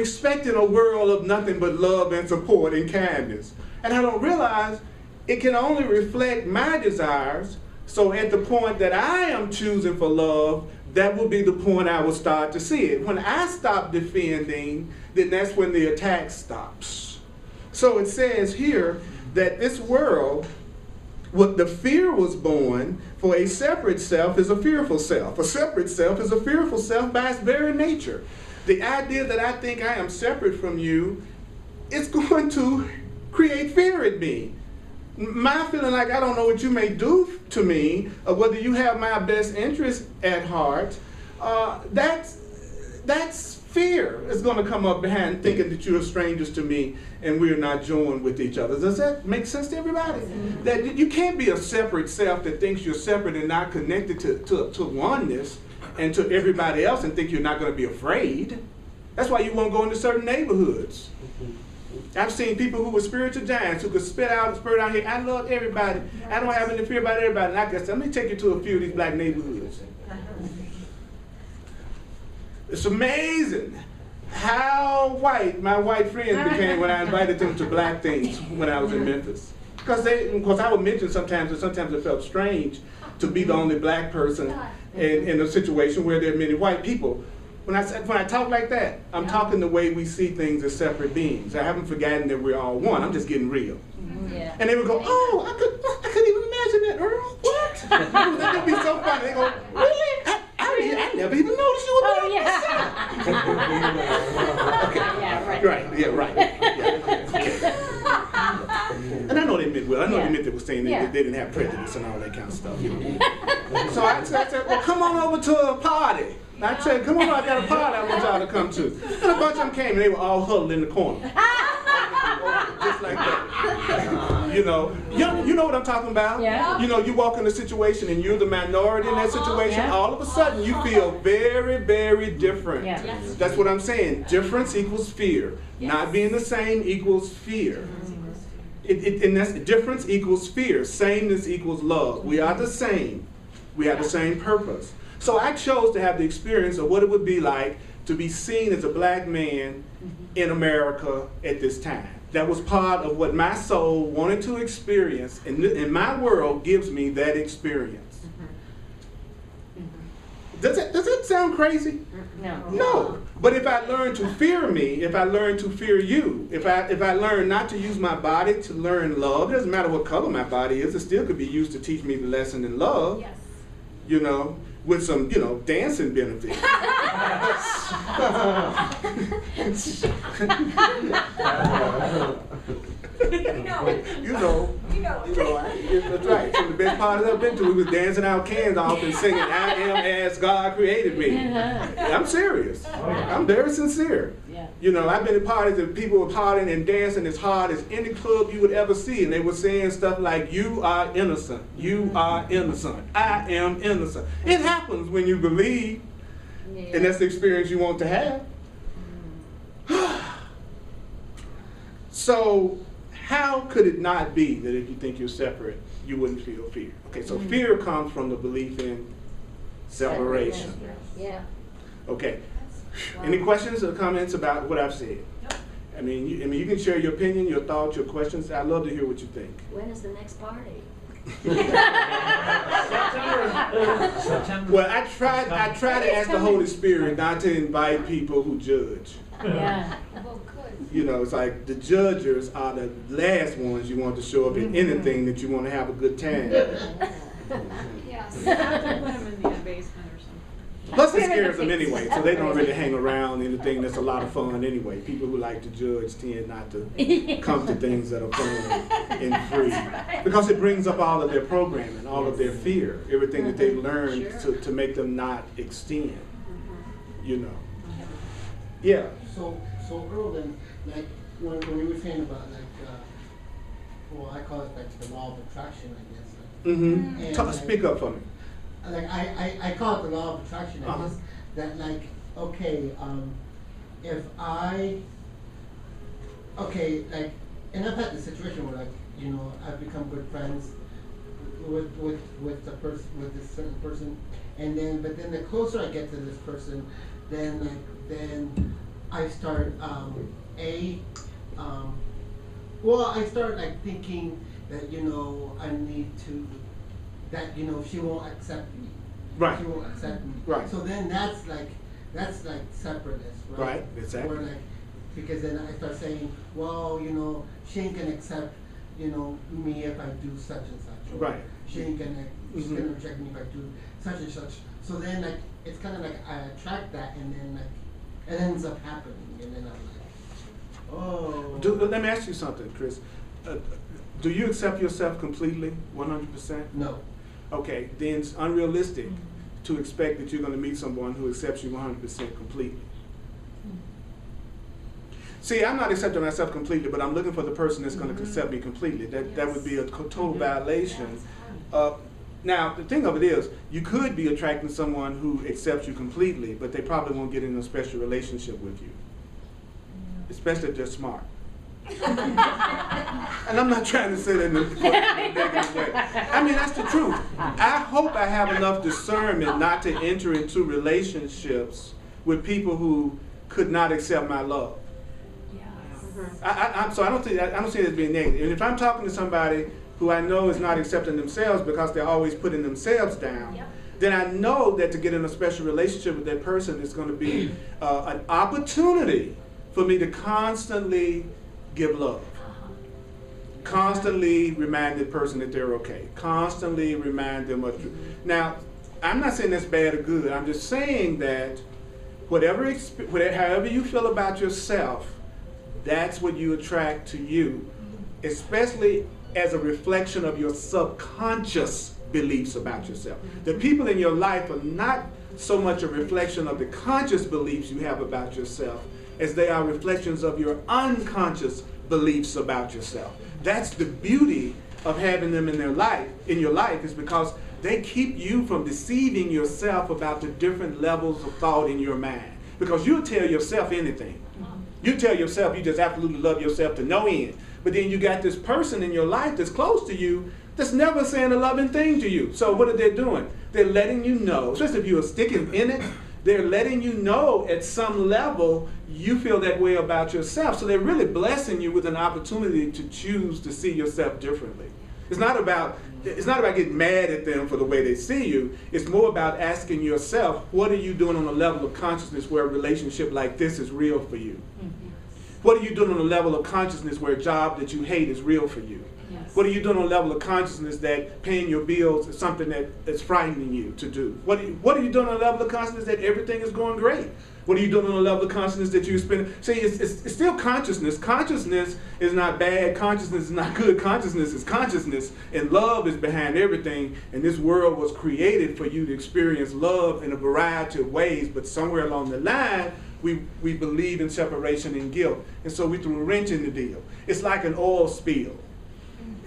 expecting a world of nothing but love and support and kindness. And I don't realize it can only reflect my desires. So at the point that I am choosing for love, that will be the point I will start to see it. When I stop defending, then that's when the attack stops. So it says here that this world, what the fear was born, for a separate self is a fearful self. A separate self is a fearful self by its very nature. The idea that I think I am separate from you is going to create fear in me. My feeling like I don't know what you may do to me, or whether you have my best interest at heart, that's fear is going to come up behind thinking that you're strangers to me and we're not joined with each other. Does that make sense to everybody? Mm-hmm. That you can't be a separate self that thinks you're separate and not connected to oneness and to everybody else and think you're not going to be afraid. That's why you won't go into certain neighborhoods. I've seen people who were spiritual giants who could spit out here. I love everybody. I don't have any fear about everybody. And I guess let me take you to a few of these black neighborhoods. It's amazing how white my white friends became when I invited them to black things when I was in Memphis. Because I would mention sometimes, and sometimes it felt strange to be the only black person in a situation where there are many white people. When I talk like that, I'm talking the way we see things as separate beings. I haven't forgotten that we're all one. I'm just getting real. Yeah. And they would go, oh, I couldn't even imagine that, Earl. What? That would be so funny. They go, really? I never even noticed you were Oh, yeah. Okay. Yeah, right. Right, yeah, right. Yeah. Okay. And I know they meant well. I know they meant they were saying they didn't have prejudice and all that kind of stuff. You know? So I said, well, come on over to a party. And I said, come on, I got a party I want y'all to come to. And a bunch of them came and they were all huddled in the corner. Just like that. You know what I'm talking about? Yeah. You know, you walk in a situation and you're the minority in that situation, all of a sudden you feel very, very different. Yeah. Yes. That's what I'm saying. Difference equals fear. Yes. Not being the same equals fear. And that's difference equals fear. Sameness equals love. We are the same. We have the same purpose. So I chose to have the experience of what it would be like to be seen as a black man in America at this time. That was part of what my soul wanted to experience, and my world gives me that experience. Does it sound crazy? No. No. But if I learn to fear me, if I learn to fear you, if I learn not to use my body to learn love, it doesn't matter what color my body is, it still could be used to teach me the lesson in love. Yes. You know, with some, dancing benefits. That's right. So the best part I've been to, we was dancing our cans off and singing, I am as God created me. I'm serious. I'm very sincere. Yeah. I've been at parties and people were partying and dancing as hard as any club you would ever see, and they were saying stuff like, you are innocent, you are innocent, I am innocent. It happens when you believe, and that's the experience you want to have. So, how could it not be that if you think you're separate, you wouldn't feel fear? Okay, so fear comes from the belief in separation. Yeah. Okay. Any questions or comments about what I've said? Nope. I mean, you can share your opinion, your thoughts, your questions. I'd love to hear what you think. When is the next party? September. Well, I try to ask the Holy Spirit not to invite people who judge. Yeah. It's like the judges are the last ones you want to show up in anything that you want to have a good time. Yes. Put them in the basement or something. Plus it scares them anyway, so they don't really hang around anything that's a lot of fun anyway. People who like to judge tend not to come to things that are fun and free. Because it brings up all of their programming, all of their fear, everything that they've learned to make them not extend. Yeah. So Earl, then, like, when you were saying about, like, I call it, like, the law of attraction, I guess. Mm-hmm. Like, speak up for me. Like, I call it the law of attraction, I guess. That, like, okay, if and I've had the situation where, like, I've become good friends with this certain person, but then the closer I get to this person, then I start well, I start like thinking that I need to, that she won't accept me. Right. She won't accept me. Right. So then that's like separateness, right? Right, exactly. Or like, because then I start saying, well, she ain't gonna accept, me if I do such and such. Or Right. She's gonna reject me if I do such and such. So then like it's kind of like I attract that, and then like it ends up happening, and then I'm like, oh. Let me ask you something, Chris. Do you accept yourself completely, 100%? No. Okay, then it's unrealistic to expect that you're going to meet someone who accepts you 100% completely. See, I'm not accepting myself completely, but I'm looking for the person that's going to accept me completely. That would be a total violation. Now, the thing of it is, you could be attracting someone who accepts you completely, but they probably won't get in a special relationship with you, especially if they're smart. And I'm not trying to say that in a negative way. I mean, that's the truth. I hope I have enough discernment not to enter into relationships with people who could not accept my love. So I don't see it as being negative. And if I'm talking to somebody who I know is not accepting themselves because they're always putting themselves down, then I know that to get in a special relationship with that person is going to be an opportunity for me to constantly give love. Constantly remind that person that they're okay. Constantly remind them of truth. Now, I'm not saying that's bad or good. I'm just saying that however you feel about yourself, that's what you attract to you, especially as a reflection of your subconscious beliefs about yourself. The people in your life are not so much a reflection of the conscious beliefs you have about yourself as they are reflections of your unconscious beliefs about yourself. That's the beauty of having them in your life, is because they keep you from deceiving yourself about the different levels of thought in your mind. Because you'll tell yourself anything. You tell yourself you just absolutely love yourself to no end. But then you got this person in your life that's close to you that's never saying a loving thing to you. So what are they doing? They're letting you know, especially if you are sticking in it, they're letting you know at some level you feel that way about yourself. So they're really blessing you with an opportunity to choose to see yourself differently. It's not about getting mad at them for the way they see you. It's more about asking yourself, what are you doing on a level of consciousness where a relationship like this is real for you? What are you doing on a level of consciousness where a job that you hate is real for you? Yes. What are you doing on a level of consciousness that paying your bills is something that's frightening you to do? What are you doing on a level of consciousness that everything is going great? What are you doing on a level of consciousness that you spend? See, it's still consciousness. Consciousness is not bad. Consciousness is not good. Consciousness is consciousness. And love is behind everything. And this world was created for you to experience love in a variety of ways. But somewhere along the line, we believe in separation and guilt. And so we threw a wrench in the deal. It's like an oil spill.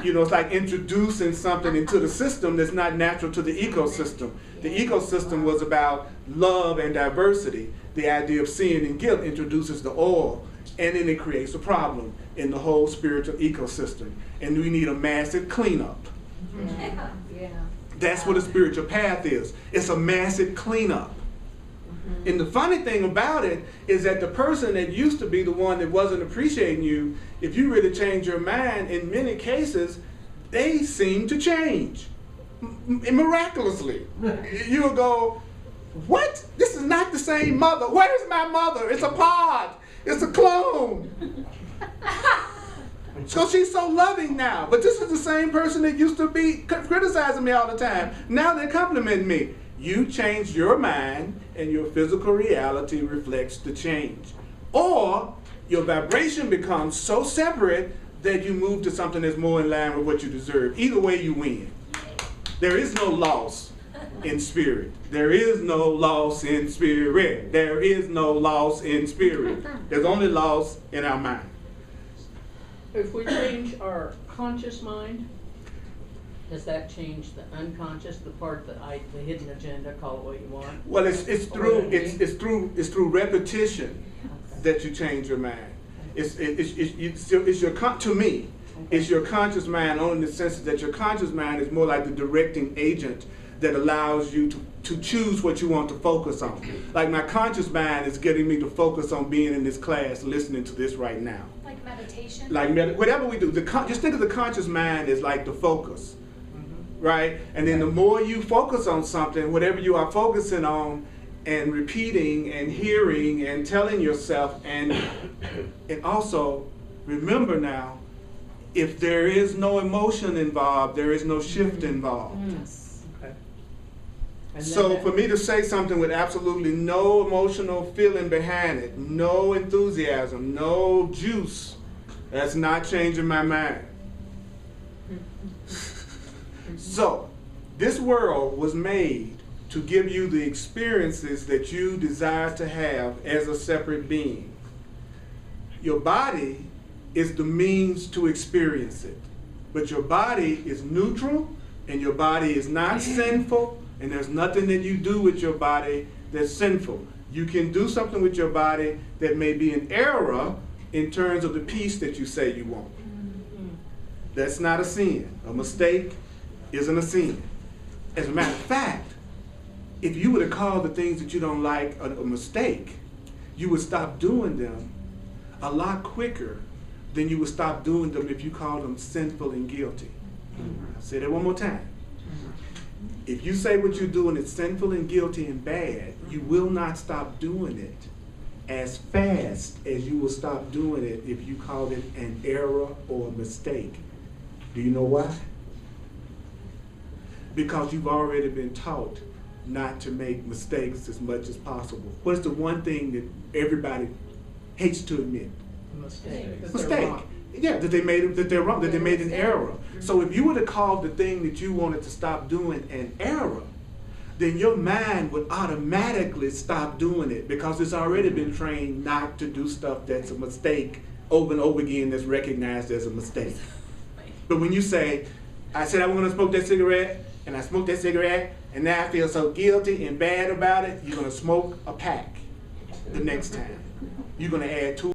It's like introducing something into the system that's not natural to the ecosystem. The ecosystem was about love and diversity. The idea of sin and guilt introduces the oil, and then it creates a problem in the whole spiritual ecosystem. And we need a massive cleanup. That's what a spiritual path is. It's a massive cleanup. And the funny thing about it is that the person that used to be the one that wasn't appreciating you, if you really change your mind, in many cases, they seem to change. Miraculously. You'll go, what? This is not the same mother. Where's my mother? It's a pod. It's a clone. So she's so loving now. But this is the same person that used to be criticizing me all the time. Now they're complimenting me. You changed your mind, and your physical reality reflects the change. Or your vibration becomes so separate that you move to something that's more in line with what you deserve. Either way, you win. There is no loss in spirit. There is no loss in spirit. There is no loss in spirit. There's only loss in our mind. If we change our conscious mind, does that change the unconscious, the part that the hidden agenda, call it what you want? Well, it's through repetition that you change your mind. To me, it's your conscious mind only in the sense that your conscious mind is more like the directing agent that allows you to choose what you want to focus on. Like my conscious mind is getting me to focus on being in this class, listening to this right now. Like meditation? Like whatever we do, just think of the conscious mind as like the focus, right? And then the more you focus on something, whatever you are focusing on and repeating and hearing and telling yourself, and also remember now, if there is no emotion involved, there is no shift involved. Okay. And So then for me to say something with absolutely no emotional feeling behind it, no enthusiasm, no juice, that's not changing my mind. So this world was made to give you the experiences that you desire to have as a separate being. Your body is the means to experience it. But your body is neutral, and your body is not sinful, and there's nothing that you do with your body that's sinful. You can do something with your body that may be an error in terms of the peace that you say you want. That's not a sin. A mistake isn't a sin. As a matter of fact, if you were to call the things that you don't like a mistake, you would stop doing them a lot quicker than you would stop doing them if you call them sinful and guilty. I'll say that one more time. If you say what you're doing is sinful and guilty and bad, you will not stop doing it as fast as you will stop doing it if you call it an error or a mistake. Do you know why? Because you've already been taught not to make mistakes as much as possible. What's the one thing that everybody hates to admit? mistake. That they're Mistake. wrong. Yeah, that they're wrong, that they made an error. So if you were to call the thing that you wanted to stop doing an error, then your mind would automatically stop doing it because it's already been trained not to do stuff that's a mistake over and over again that's recognized as a mistake. But when you say, I said I was gonna smoke that cigarette, and I smoked that cigarette, and now I feel so guilty and bad about it, you're gonna smoke a pack the next time. You're gonna add 2